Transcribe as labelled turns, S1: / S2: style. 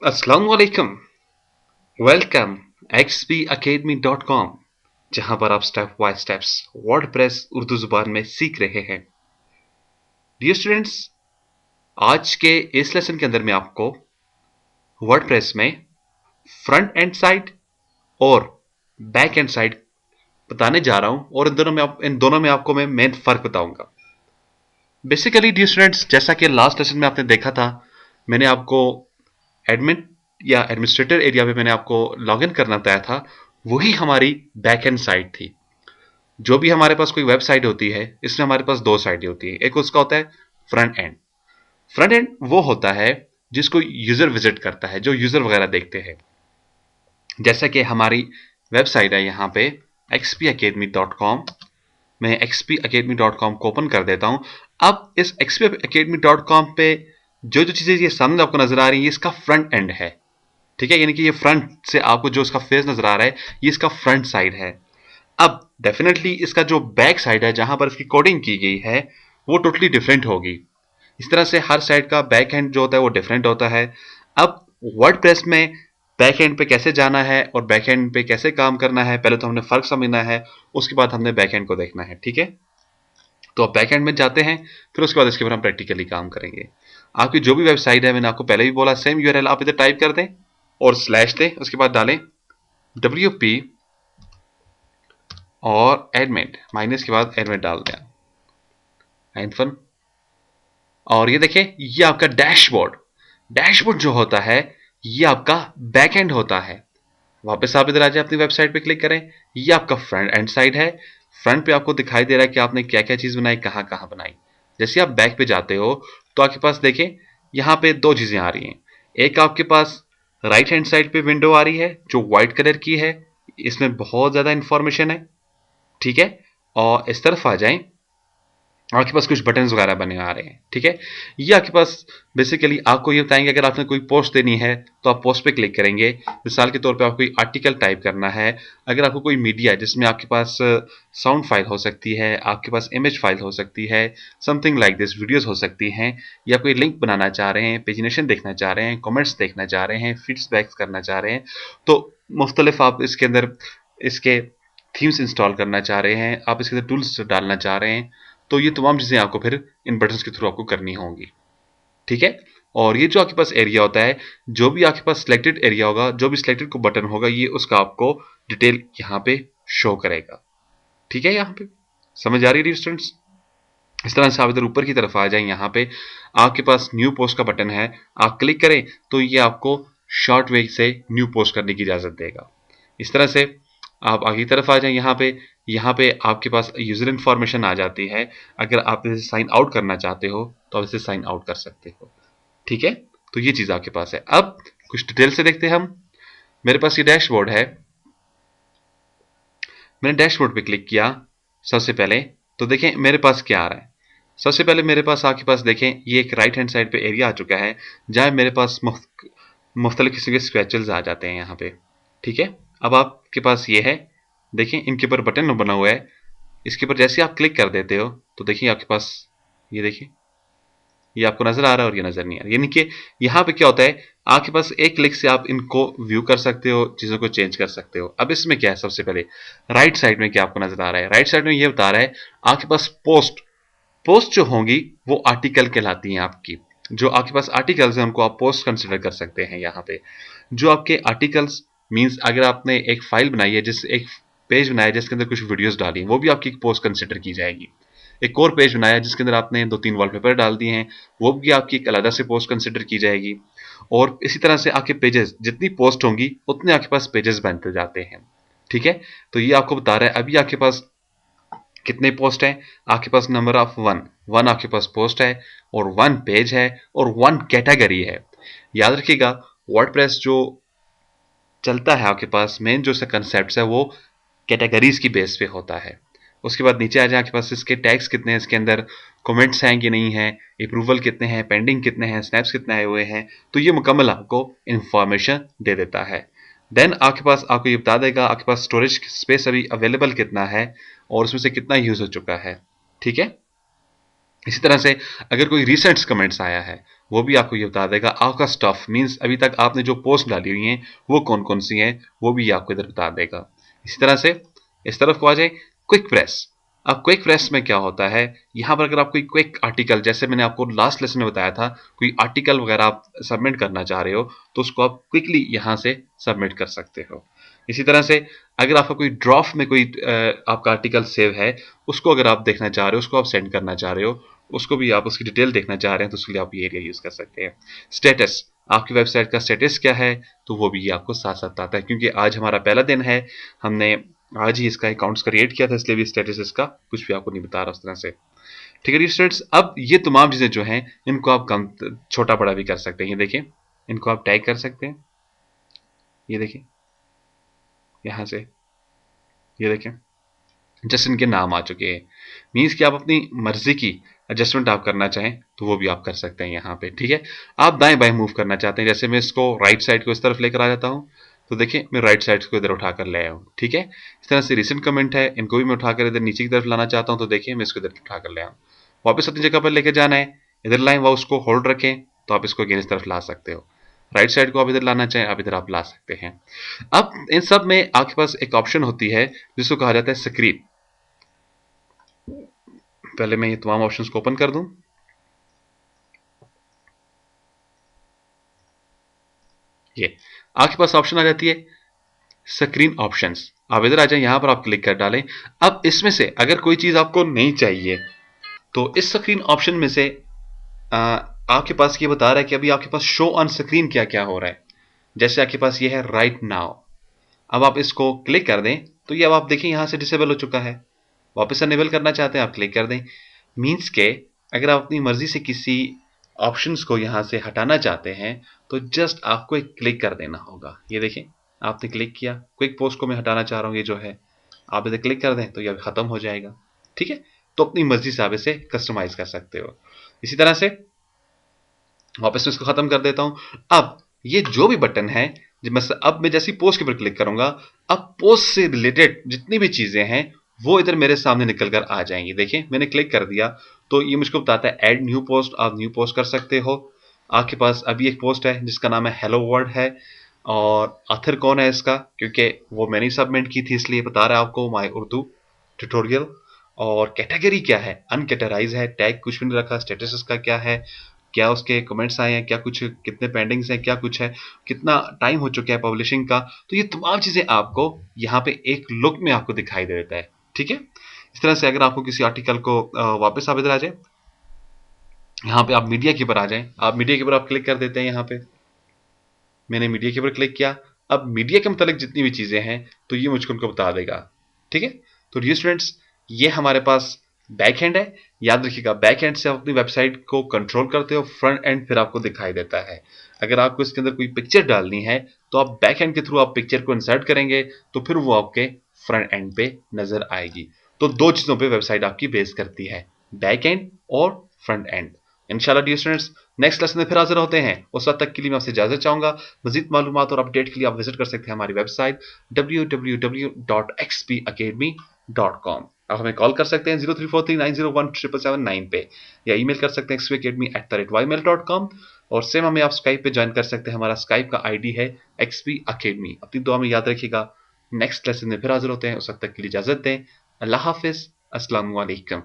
S1: अस्सलाम वालेकुम। Welcome xpacademy.com, जहां पर आप step by steps WordPress Urdu जुबान में सीख रहे हैं। डियर स्टूडेंट्स, आज के इस लेसन के अंदर मैं आपको वर्डप्रेस में फ्रंट एंड साइड और बैक एंड साइड बताने जा रहा हूं और इन दोनों में आपको मैं मेन फर्क बताऊंगा। बेसिकली डियर स्टूडेंट्स, जैसा कि लास्ट लेसन में आपने देखा था, मैंने आपको एडमिन या एडमिनिस्ट्रेटर एरिया पे मैंने आपको लॉगिन करना बताया था। वही हमारी बैक एंड साइड थी। जो भी हमारे पास कोई वेबसाइट होती है, इसमें हमारे पास दो साइड होती है। एक उसका होता है फ्रंट एंड। फ्रंट एंड वो होता है जिसको यूजर विजिट करता है, जो यूजर वगैरह देखते हैं। जैसा कि हमारी वेबसाइट है यहाँ पे xpacademy.com। मैं xpacademy.com को ओपन कर देता हूं। अब इस xpacademy.com पे जो जो चीजें ये सामने आपको नजर आ रही है, इसका फ्रंट एंड है। ठीक है, यानी कि ये फ्रंट से आपको जो इसका फेस नजर आ रहा है, ये इसका फ्रंट साइड है। अब डेफिनेटली इसका जो बैक साइड है, जहां पर इसकी कोडिंग की गई है, वो टोटली डिफरेंट होगी। इस तरह से हर साइड का बैक एंड जो होता है वो डिफरेंट होता है। अब वर्डप्रेस में बैक एंड पे कैसे जाना है और बैक एंड पे कैसे काम करना है, पहले तो हमने फर्क समझना है, उसके बाद हमने बैक एंड को देखना है। ठीक है, तो आप बैक एंड में जाते हैं, फिर उसके बाद इसके ऊपर हम प्रैक्टिकली काम करेंगे। आपकी जो भी वेबसाइट है, मैंने आपको पहले भी बोला, सेम यूआरएल आप इधर टाइप कर दें और स्लैश दें, उसके बाद डालें WP और एडमिट, माइनस के बाद एडमिट डाल दें एंड। और ये देखिए, ये आपका डैशबोर्ड। डैशबोर्ड जो होता है, ये आपका बैक एंड होता है। वापस आप इधर आ जाए, अपनी वेबसाइट पे क्लिक करें। ये आपका फ्रंट एंड साइड है। फ्रंट पे आपको दिखाई दे रहा है कि आपने क्या क्या चीज बनाई, कहां कहां बनाई। जैसे आप बैक पे जाते हो तो आपके पास देखें, यहाँ पे दो चीजें आ रही हैं। एक आपके पास राइट हैंड साइड पे विंडो आ रही है जो व्हाइट कलर की है। इसमें बहुत ज्यादा इंफॉर्मेशन है। ठीक है, और इस तरफ आ जाएं, आपके पास कुछ बटन्स वगैरह बने आ रहे हैं। ठीक है, ये आपके पास बेसिकली आपको ये बताएंगे, अगर आपने कोई पोस्ट देनी है तो आप पोस्ट पे क्लिक करेंगे। मिसाल के तौर पे आपको कोई आर्टिकल टाइप करना है, अगर आपको कोई मीडिया जिसमें आपके पास साउंड फाइल हो सकती है, आपके पास इमेज फाइल हो सकती है, समथिंग लाइक दिस, वीडियोस हो सकती हैं, या कोई लिंक बनाना चाह रहे हैं, पेजिनेशन देखना चाह रहे हैं, कॉमेंट्स देखना चाह रहे हैं, फीडबैक्स करना चाह रहे हैं, तो मुख्तलिफ आप इसके अंदर इसके थीम्स इंस्टॉल करना चाह रहे हैं, आप इसके अंदर टूल्स डालना चाह रहे हैं, तो ये तमाम चीजें आपको फिर इन बटन्स के थ्रू आपको करनी होंगी। ठीक है, और ये जो आपके पास एरिया होता है, जो भी आपके पास सिलेक्टेड एरिया होगा, जो भी सिलेक्टेड को बटन होगा, ये उसका आपको डिटेल यहाँ पे शो करेगा। ठीक है, यहाँ पे समझ आ रही है स्टूडेंट्स? इस तरह से आप इधर ऊपर की तरफ आ जाएं, यहाँ पे आपके पास न्यू पोस्ट का बटन है, आप क्लिक करें तो ये आपको शॉर्ट वे से न्यू पोस्ट करने की इजाजत देगा। इस तरह से आप आगे की तरफ आ जाएं, यहाँ पे आपके पास यूजर इंफॉर्मेशन आ जाती है। अगर आप इसे साइन आउट करना चाहते हो तो आप इसे साइन आउट कर सकते हो। ठीक है, तो ये चीज आपके पास है। अब कुछ डिटेल से देखते हैं हम। मेरे पास ये डैशबोर्ड है, मैंने डैशबोर्ड पे क्लिक किया सबसे पहले, तो देखें मेरे पास क्या आ रहा है। सबसे पहले मेरे पास आपके पास देखें, ये एक राइट हैंड साइड पे एरिया आ चुका है, जहां मेरे पास मुख्तलिफ किस्म के स्क्रेचेस आ जाते हैं यहाँ पे। ठीक है, अब आपके पास ये है, देखें इनके ऊपर बटन बना हुआ है। इसके ऊपर जैसे आप क्लिक कर देते हो तो देखिए आपके पास, ये देखिए, ये आपको नजर आ रहा है और ये नजर नहीं आ रहा। यानी कि यहाँ पे क्या होता है, आपके पास एक क्लिक से आप इनको व्यू कर सकते हो, चीजों को चेंज कर सकते हो। अब इसमें क्या है, सबसे पहले राइट साइड में क्या आपको नजर आ रहा है, राइट साइड में ये बता रहा है आपके पास पोस्ट। पोस्ट जो होंगी वो आर्टिकल कहलाती हैं आपकी। जो आपके पास आर्टिकल्स हैं उनको आप पोस्ट कंसिडर कर सकते हैं। यहाँ पे जो आपके आर्टिकल्स मींस, अगर आपने एक फाइल बनाई है, जिस एक पेज बनाया जिसके अंदर कुछ वीडियोस डाली, वो भी आपकी एक पोस्ट कंसिडर की जाएगी। एक और पेज बनाया जिसके अंदर आपने 2-3 वॉलपेपर डाल दिए हैं, वो भी आपकी एक अलग से पोस्ट कंसिडर की जाएगी। और इसी तरह से आपके पेजेस, जितनी पोस्ट होंगी उतने आपके पास पेजेस बनते जाते हैं। ठीक है, तो ये आपको बता रहा है अभी आपके पास कितने पोस्ट हैं। आपके पास नंबर ऑफ वन आपके पास पोस्ट है, और 1 पेज है, और 1 कैटेगरी है। याद रखिएगा, वर्डप्रेस जो चलता है आपके पास, मेन जो इसका कंसेप्ट है वो कैटेगरीज की बेस पे होता है। उसके बाद नीचे आ जाए, आपके पास इसके टैग्स कितने हैं, इसके अंदर कमेंट्स हैं कि नहीं है, अप्रूवल कितने हैं, पेंडिंग कितने हैं, स्नैप्स कितने आए हुए हैं, तो ये मुकम्मल आपको इंफॉर्मेशन दे देता है। देन आपके पास आपको ये बता देगा आपके पास स्टोरेज स्पेस अभी अवेलेबल कितना है और उसमें से कितना यूज हो चुका है। ठीक है, इसी तरह से अगर कोई रिसेंट कमेंट्स आया है वो भी आपको ये बता देगा। आपका स्टफ मींस अभी तक आपने जो पोस्ट डाली हुई हैं वो कौन कौन सी हैं वो भी आपको इधर बता देगा। इसी तरह से इस तरफ को आ जाए क्विक प्रेस। अब क्विक प्रेस में क्या होता है, यहाँ पर अगर आप कोई क्विक आर्टिकल, जैसे मैंने आपको लास्ट लेसन में बताया था, कोई आर्टिकल वगैरह आप सबमिट करना चाह रहे हो तो उसको आप क्विकली यहाँ से सबमिट कर सकते हो। इसी तरह से अगर आपका कोई ड्राफ्ट में कोई आपका आर्टिकल सेव है उसको अगर आप देखना चाह रहे हो, उसको आप सेंड करना चाह रहे हो, उसको भी आप उसकी डिटेल देखना चाह रहे हैं तो उसके लिए आप ये एरिया यूज कर सकते हैं। स्टेटस, आपकी वेबसाइट का स्टेटस क्या है तो वो भी आपको साथ साथ आता है, क्योंकि आज हमारा पहला दिन है, हमने आज ही इसका अकाउंट्स क्रिएट किया था, इसलिए भी स्टेटस इसका कुछ भी आपको नहीं बता रहा उस तरह से। ठीक है स्टूडेंट्स, अब ये तमाम चीजें जो हैं इनको आप कम छोटा बड़ा भी कर सकते हैं। ये देखिए, इनको आप टैग कर सकते हैं, ये देखिए यहां से, ये देखें जस्ट इनके नाम आ चुके हैं। मीन्स कि आप अपनी मर्जी की एडजस्टमेंट आप करना चाहें तो वो भी आप कर सकते हैं यहाँ पे। ठीक है, आप दाएं बाएं मूव करना चाहते हैं, जैसे मैं इसको राइट साइड को इस तरफ लेकर आ जाता हूँ तो देखिए मैं राइट साइड को इधर उठाकर ले आया हूँ। ठीक है, इस तरह से रिसेंट कमेंट है, इनको भी मैं उठाकर इधर नीचे की तरफ लाना चाहता हूँ तो देखिए मैं इसको इधर उठाकर ले आऊँ। वापस अपनी जगह पर लेकर जाना है, इधर लाएं व उसको होल्ड रखें तो आप इसको अगेन इस तरफ ला सकते हो। राइट साइड को आप इधर लाना चाहें आप इधर आप ला सकते हैं। अब इन सब में आपके पास एक ऑप्शन होती है जिसको कहा जाता है स्क्रीन। पहले मैं ये तमाम ऑप्शंस को ओपन कर दूं। ये आपके पास ऑप्शन आ जाती है स्क्रीन ऑप्शंस। आप इधर आ जाए, यहां पर आप क्लिक कर डालें। अब इसमें से अगर कोई चीज आपको नहीं चाहिए तो इस स्क्रीन ऑप्शन में से आपके पास ये बता रहा है कि अभी आपके पास शो ऑन स्क्रीन क्या क्या हो रहा है। जैसे आपके पास ये है राइट नाउ, अब आप इसको क्लिक कर दें तो ये अब आप देखिए यहां से डिसेबल हो चुका है। वापस अनेबल करना चाहते हैं आप क्लिक कर दें। मीन्स के अगर आप अपनी मर्जी से किसी ऑप्शंस को यहां से हटाना चाहते हैं तो जस्ट आपको एक क्लिक कर देना होगा। ये देखिए आपने क्लिक किया, क्विक पोस्ट को मैं हटाना चाह रहा हूं, ये जो है आप इसे क्लिक कर दें तो ये खत्म हो जाएगा। ठीक है, तो अपनी मर्जी से आप इसे कस्टमाइज कर सकते हो। इसी तरह से वापस मैं इसको खत्म कर देता हूं। अब ये जो भी बटन है, अब मैं जैसी पोस्ट के ऊपर क्लिक करूंगा अब पोस्ट से रिलेटेड जितनी भी चीजें हैं वो इधर मेरे सामने निकल कर आ जाएंगी। देखिए मैंने क्लिक कर दिया तो ये मुझको बताता है ऐड न्यू पोस्ट, आप न्यू पोस्ट कर सकते हो। आपके पास अभी एक पोस्ट है जिसका नाम है हेलो वर्ल्ड है, और ऑथर कौन है इसका, क्योंकि वो मैंने सबमिट की थी इसलिए बता रहा है आपको, माय उर्दू ट्यूटोरियल। और कैटेगरी क्या है, अनकैटेगराइज है, टैग कुछ भी नहीं रखा, स्टेटस इसका क्या है, क्या उसके कमेंट्स आए हैं, क्या कुछ कितने पेंडिंग्स हैं, क्या कुछ है, कितना टाइम हो चुका है पब्लिशिंग का, तो ये तमाम चीजें आपको यहाँ पे एक लुक में आपको दिखाई दे देता है। ठीक है, इस तरह से अगर आपको किसी आर्टिकल को वापस आप इधर आ जाए, यहाँ पे आप मीडिया के ऊपर आ जाएं, आप मीडिया के ऊपर आप क्लिक कर देते हैं। यहाँ पे मैंने मीडिया के ऊपर क्लिक किया, अब मीडिया के मतलब जितनी भी चीजें हैं तो ये मुझको उनको बता देगा। ठीक है, तो डियर स्टूडेंट्स ये हमारे पास बैक हैंड है। याद रखिएगा बैक हैंड से आप अपनी वेबसाइट को कंट्रोल करते हो, फ्रंट एंड फिर आपको दिखाई देता है। अगर आपको इसके अंदर कोई पिक्चर डालनी है तो आप बैक हैंड के थ्रू आप पिक्चर को इंसर्ट करेंगे तो फिर वो आपके फ्रंट एंड पे नजर आएगी। तो दो चीजों पे वेबसाइट आपकी बेस करती है, बैक एंड और फ्रंट एंड। इंशाल्लाह डियर स्टूडेंट्स नेक्स्ट लेसन में फिर हाजिर होते हैं, उस वक्त तक के लिए मैं आपसे इजाजत चाहूंगा। मजीद मालूमात और अपडेट के लिए आप विजिट कर सकते हैं हमारी वेबसाइट www.xpacademy.com। आप हमें कॉल कर सकते हैं 0343901779 पे, या ईमेल कर सकते हैं xpacademy@ymail.com। और सेम हमें आप स्काइप पे ज्वाइन कर सकते हैं, हमारा स्काइप का आईडी है XP Academy। अपनी दुआ में याद रखिएगा। नेक्स्ट लेसन में फिर हाजिर होते हैं, उस वक्त तक के लिए इजाजत दें। अल्लाह हाफिज, अस्सलाम वालेकुम।